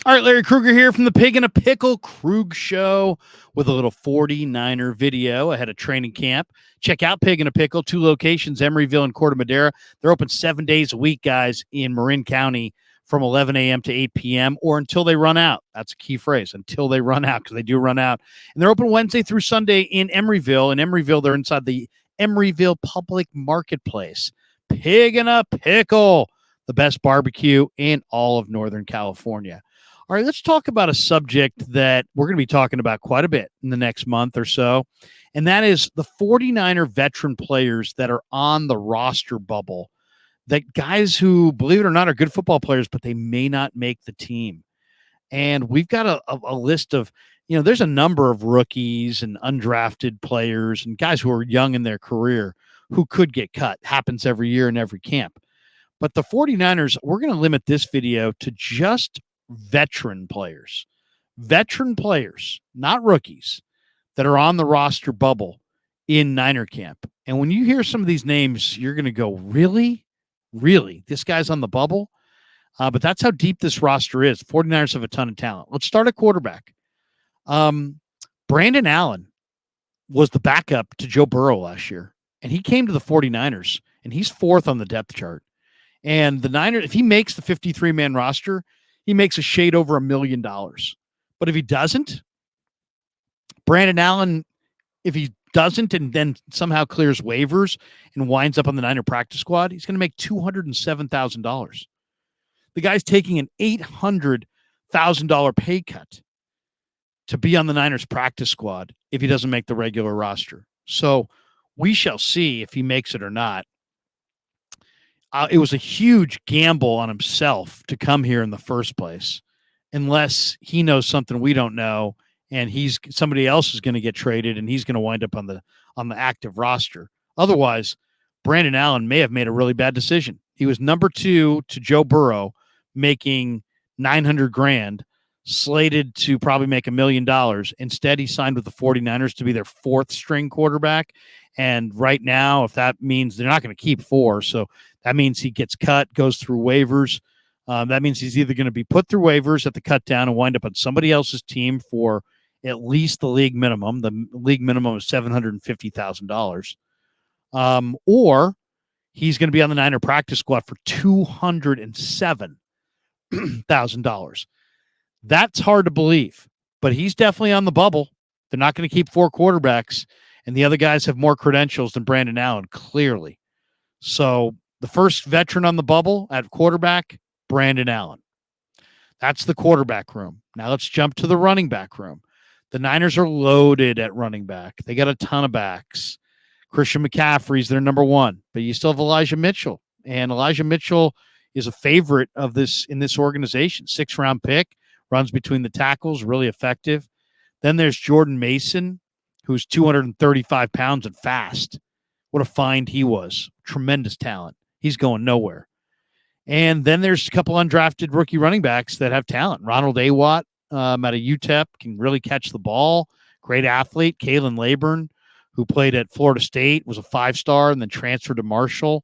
All right, Larry Krueger here from the Pig in a Pickle Krug Show with a little 49er video ahead of training camp. Check out Pig in a Pickle, 2 locations, Emeryville and Corte Madera. They're open 7 days a week, guys, in Marin County from 11 a.m. to 8 p.m. or until they run out. That's a key phrase, until they run out, because they do run out. And they're open Wednesday through Sunday in Emeryville. In Emeryville, they're inside the Emeryville Public Marketplace. Pig in a Pickle, the best barbecue in all of Northern California. All right, let's talk about a subject that we're going to be talking about quite a bit in the next month or so, and that is the 49er veteran players that are on the roster bubble, that guys who, believe it or not, are good football players, but they may not make the team. And we've got a list of, there's a number of rookies and undrafted players and guys who are young in their career who could get cut. Happens every year in every camp. But the 49ers, we're going to limit this video to just veteran players, not rookies, that are on the roster bubble in Niner camp. And when you hear some of these names, you're going to go, really? Really? This guy's on the bubble? But that's how deep this roster is. 49ers have a ton of talent. Let's start at quarterback. Brandon Allen was the backup to Joe Burrow last year, and he came to the 49ers, and he's 4th on the depth chart. And the Niners, if he makes the 53-man roster, he makes a shade over $1 million. But if he doesn't, Brandon Allen, if he doesn't and then somehow clears waivers and winds up on the Niner practice squad, he's going to make $207,000. The guy's taking an $800,000 pay cut to be on the Niners practice squad if he doesn't make the regular roster. So we shall see if he makes it or not. It was a huge gamble on himself to come here in the first place, unless he knows something we don't know, and somebody else is going to get traded, and he's going to wind up on the active roster. Otherwise, Brandon Allen may have made a really bad decision. He was number 2 to Joe Burrow, making $900,000, slated to probably make $1 million. Instead, he signed with the 49ers to be their 4th string quarterback. And right now, if that means they're not going to keep 4, so that means he gets cut, goes through waivers. That means he's either going to be put through waivers at the cut down and wind up on somebody else's team for at least the league minimum. The league minimum is $750,000. Or he's going to be on the Niner practice squad for $207,000. That's hard to believe, but he's definitely on the bubble. They're not going to keep 4 quarterbacks, and the other guys have more credentials than Brandon Allen, clearly. So the first veteran on the bubble at quarterback, Brandon Allen. That's the quarterback room. Now let's jump to the running back room. The Niners are loaded at running back. They got a ton of backs. Christian McCaffrey's their number 1, but you still have Elijah Mitchell, and Elijah Mitchell is a favorite of this in this organization. 6th-round pick, runs between the tackles, really effective. Then there's Jordan Mason, who's 235 pounds and fast. What a find he was. Tremendous talent. He's going nowhere. And then there's a couple undrafted rookie running backs that have talent. Ronald Awatt out of UTEP can really catch the ball. Great athlete. Kalen Laburn, who played at Florida State, was a 5-star and then transferred to Marshall.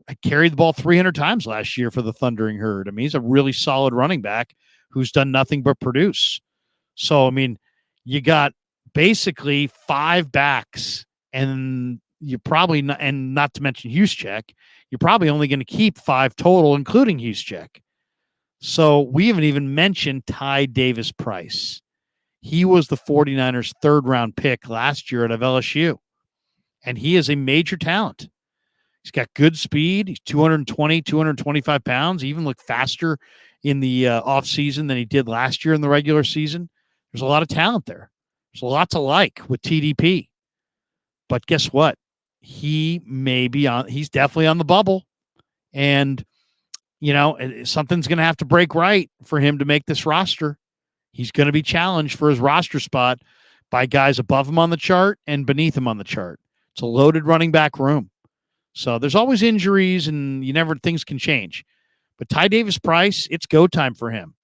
I carried the ball 300 times last year for the Thundering Herd. I mean, he's a really solid running back who's done nothing but produce. So, I mean, you got basically 5 backs, and you probably not, and not to mention Juszczyk, you're probably only going to keep 5 total, including Juszczyk. So we haven't even mentioned Ty Davis Price. He was the 49ers' 3rd-round pick last year out of LSU, and he is a major talent. He's got good speed. He's 220, 225 pounds. He even looked faster in the offseason than he did last year in the regular season. There's a lot of talent there. There's a lot to like with TDP. But guess what? He's definitely on the bubble. And, something's going to have to break right for him to make this roster. He's going to be challenged for his roster spot by guys above him on the chart and beneath him on the chart. It's a loaded running back room. So there's always injuries, and things can change. But Ty Davis Price, it's go time for him.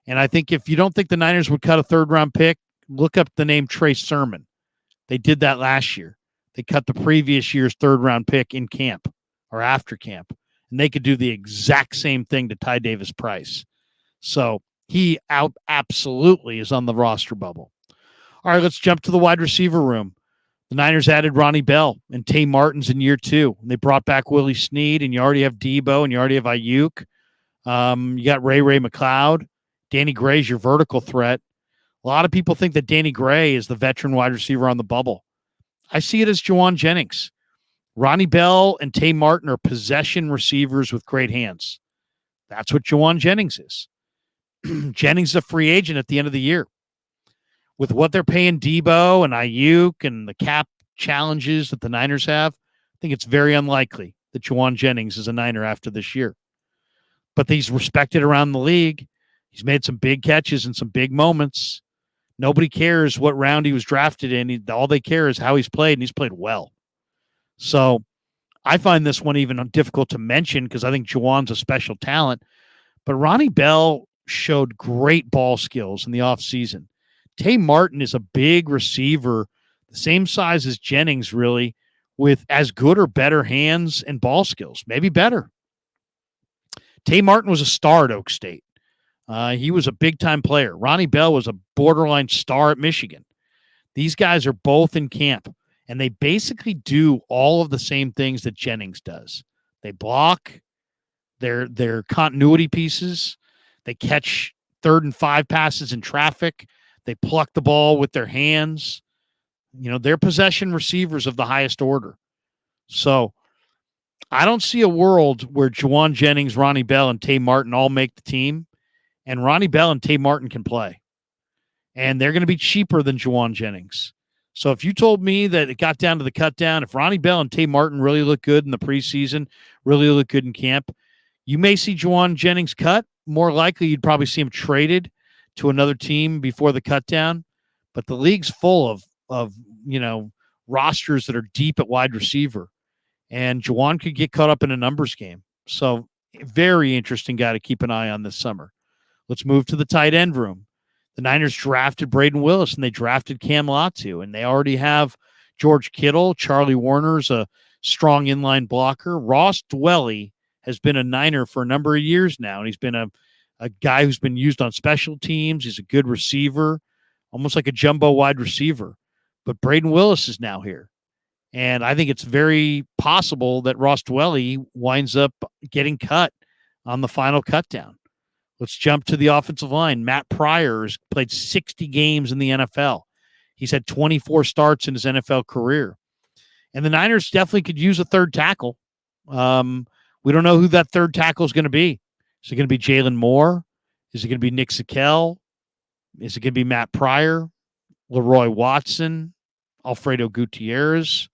And I think if you don't think the Niners would cut a 3rd-round pick, look up the name Trey Sermon. They did that last year. They cut the previous year's 3rd-round pick in camp or after camp. And they could do the exact same thing to Ty Davis Price. So he absolutely is on the roster bubble. All right, let's jump to the wide receiver room. The Niners added Ronnie Bell and Tay Martin's in year 2. They brought back Willie Snead, and you already have Debo, and you already have Ayuk. You got Ray McLeod. Danny Gray's your vertical threat. A lot of people think that Danny Gray is the veteran wide receiver on the bubble. I see it as Juwan Jennings. Ronnie Bell and Tay Martin are possession receivers with great hands. That's what Juwan Jennings is. Jennings is a free agent at the end of the year. With what they're paying Debo and Ayuk and the cap challenges that the Niners have, I think it's very unlikely that Juwan Jennings is a Niner after this year. But he's respected around the league. He's made some big catches and some big moments. Nobody cares what round he was drafted in. All they care is how he's played, and he's played well. So I find this one even difficult to mention because I think Juwan's a special talent. But Ronnie Bell showed great ball skills in the offseason. Tay Martin is a big receiver, the same size as Jennings, really, with as good or better hands and ball skills, maybe better. Tay Martin was a star at Oak State. He was a big-time player. Ronnie Bell was a borderline star at Michigan. These guys are both in camp, and they basically do all of the same things that Jennings does. They block, they're continuity pieces, they catch 3rd and 5 passes in traffic, they pluck the ball with their hands. They're possession receivers of the highest order. So I don't see a world where Juwan Jennings, Ronnie Bell, and Tay Martin all make the team, and Ronnie Bell and Tay Martin can play. And they're going to be cheaper than Juwan Jennings. So if you told me that it got down to the cut down, if Ronnie Bell and Tay Martin really look good in the preseason, really look good in camp, you may see Juwan Jennings cut. More likely, you'd probably see him traded to another team before the cut down. But the league's full of rosters that are deep at wide receiver. And Juwan could get caught up in a numbers game. So very interesting guy to keep an eye on this summer. Let's move to the tight end room. The Niners drafted Braden Willis, and they drafted Cam Latu, and they already have George Kittle. Charlie Warner's a strong inline blocker. Ross Dwelly has been a Niner for a number of years now, and he's been a guy who's been used on special teams. He's a good receiver, almost like a jumbo wide receiver. But Braden Willis is now here, and I think it's very possible that Ross Dwelly winds up getting cut on the final cut down. Let's jump to the offensive line. Matt Pryor has played 60 games in the NFL. He's had 24 starts in his NFL career. And the Niners definitely could use a third tackle. We don't know who that third tackle is going to be. Is it going to be Jalen Moore? Is it going to be Nick Sikel? Is it going to be Matt Pryor? Leroy Watson? Alfredo Gutierrez?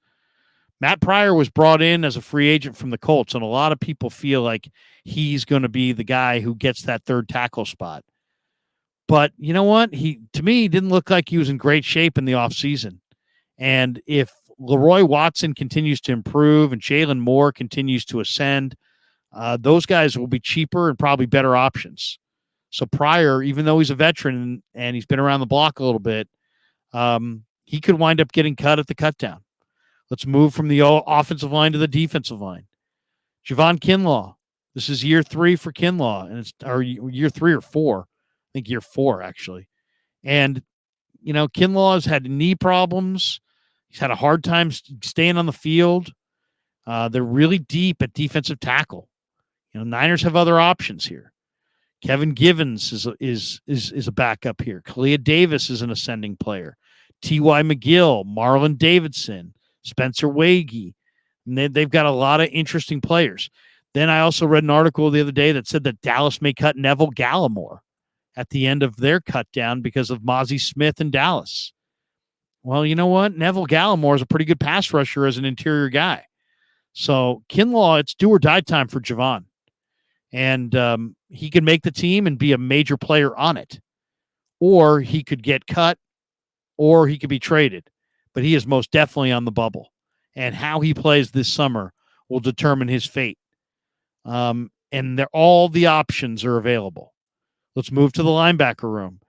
Matt Pryor was brought in as a free agent from the Colts, and a lot of people feel like he's going to be the guy who gets that third tackle spot. But you know what? To me, he didn't look like he was in great shape in the offseason. And if Leroy Watson continues to improve and Jalen Moore continues to ascend, those guys will be cheaper and probably better options. So Pryor, even though he's a veteran and he's been around the block a little bit, he could wind up getting cut at the cutdown. Let's move from the offensive line to the defensive line. Javon Kinlaw. This is year 3 for Kinlaw, and it's year 3 or 4. I think year 4, actually. And, Kinlaw has had knee problems. He's had a hard time staying on the field. They're really deep at defensive tackle. Niners have other options here. Kevin Givens is a backup here. Kalia Davis is an ascending player. T.Y. McGill, Marlon Davidson, Spencer Wagee. They've got a lot of interesting players. Then I also read an article the other day that said that Dallas may cut Neville Gallimore at the end of their cut down because of Mozzie Smith in Dallas. Well, you know what? Neville Gallimore is a pretty good pass rusher as an interior guy. So Kinlaw, it's do or die time for Javon. And he can make the team and be a major player on it. Or he could get cut, or he could be traded. But he is most definitely on the bubble. And how he plays this summer will determine his fate. And all the options are available. Let's move to the linebacker room.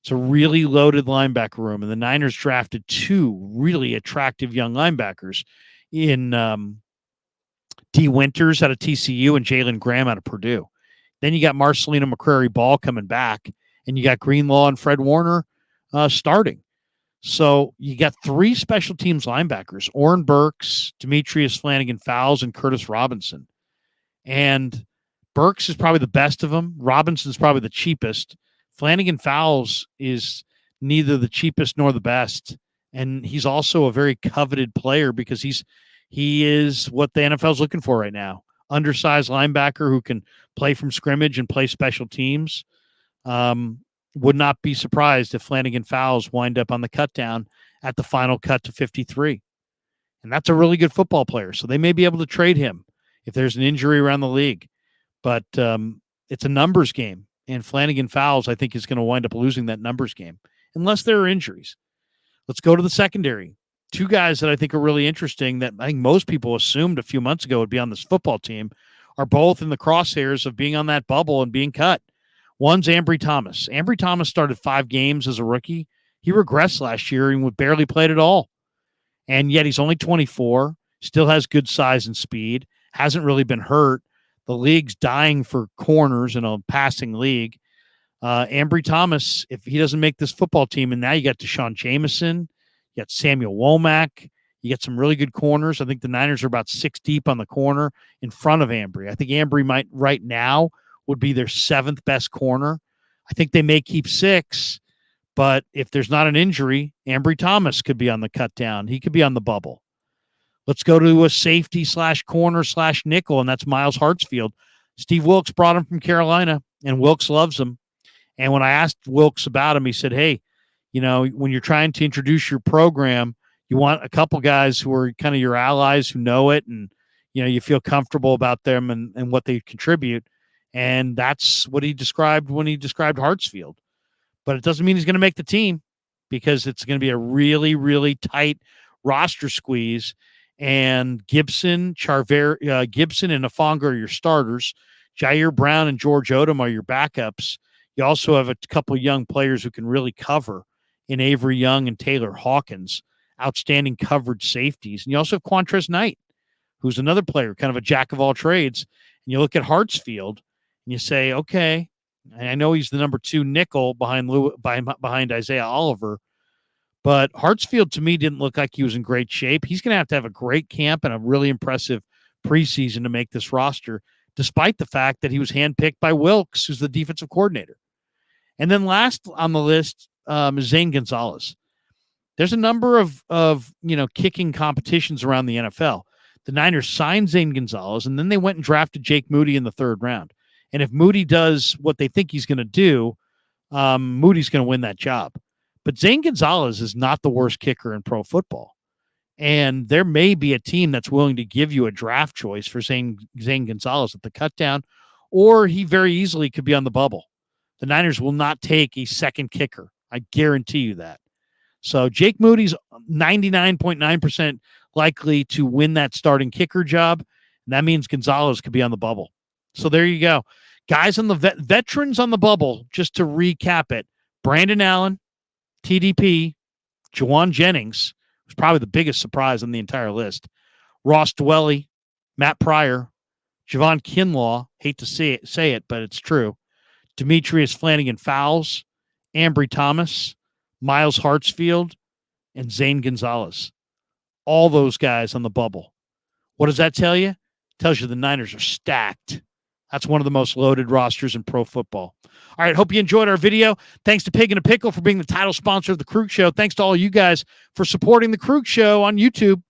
It's a really loaded linebacker room, and the Niners drafted 2 really attractive young linebackers in D. Winters out of TCU and Jalen Graham out of Purdue. Then you got Marcelino McCrary Ball coming back, and you got Greenlaw and Fred Warner starting. So you got 3 special teams linebackers: Orrin Burks, Demetrius Flanagan-Fowles, and Curtis Robinson. And Burks is probably the best of them. Robinson's probably the cheapest. Flanagan-Fowles is neither the cheapest nor the best. And he's also a very coveted player because he is what the NFL is looking for right now. Undersized linebacker who can play from scrimmage and play special teams. Would not be surprised if Flanagan-Fowles wind up on the cut down at the final cut to 53. And that's a really good football player. So they may be able to trade him if there's an injury around the league. But it's a numbers game. And Flanagan-Fowles, I think, is going to wind up losing that numbers game unless there are injuries. Let's go to the secondary. 2 guys that I think are really interesting that I think most people assumed a few months ago would be on this football team are both in the crosshairs of being on that bubble and being cut. One's Ambry Thomas. Ambry Thomas started 5 games as a rookie. He regressed last year and barely played at all. And yet he's only 24, still has good size and speed, hasn't really been hurt. The league's dying for corners in a passing league. Ambry Thomas, if he doesn't make this football team, and now you got Deshaun Jameson, you got Samuel Womack, you get some really good corners. I think the Niners are about 6 deep on the corner in front of Ambry. I think Ambry might right now would be their 7th best corner. I think they may keep 6, but if there's not an injury, Ambry Thomas could be on the cut down. He could be on the bubble. Let's go to a safety / corner / nickel, and that's Miles Hartsfield. Steve Wilkes brought him from Carolina, and Wilkes loves him. And when I asked Wilkes about him, he said, hey, when you're trying to introduce your program, you want a couple guys who are kind of your allies who know it, and, you feel comfortable about them and what they contribute. And that's what he described when he described Hartsfield. But it doesn't mean he's going to make the team because it's going to be a really, really tight roster squeeze. And Gibson, Gibson and Afonga are your starters. Jair Brown and George Odom are your backups. You also have a couple young players who can really cover in Avery Young and Taylor Hawkins, outstanding coverage safeties. And you also have Quantrez Knight, who's another player, kind of a jack of all trades. And you look at Hartsfield and you say, okay, and I know he's the number 2 nickel behind Isaiah Oliver, but Hartsfield to me didn't look like he was in great shape. He's going to have a great camp and a really impressive preseason to make this roster, despite the fact that he was handpicked by Wilkes, who's the defensive coordinator. And then last on the list is Zane Gonzalez. There's a number of kicking competitions around the NFL. The Niners signed Zane Gonzalez, and then they went and drafted Jake Moody in the 3rd round. And if Moody does what they think he's going to do, Moody's going to win that job. But Zane Gonzalez is not the worst kicker in pro football. And there may be a team that's willing to give you a draft choice for Zane Gonzalez at the cutdown, or he very easily could be on the bubble. The Niners will not take a second kicker. I guarantee you that. So Jake Moody's 99.9% likely to win that starting kicker job. And that means Gonzalez could be on the bubble. So there you go. Guys on the veterans on the bubble, just to recap it: Brandon Allen, TDP, Jawan Jennings, who's probably the biggest surprise on the entire list, Ross Dwelley, Matt Pryor, Javon Kinlaw, hate to say it, but it's true, Demetrius Flanagan-Fowles, Ambry Thomas, Miles Hartsfield, and Zane Gonzalez. All those guys on the bubble. What does that tell you? It tells you the Niners are stacked. That's one of the most loaded rosters in pro football. All right, hope you enjoyed our video. Thanks to Pig and a Pickle for being the title sponsor of The Krug Show. Thanks to all you guys for supporting The Krug Show on YouTube.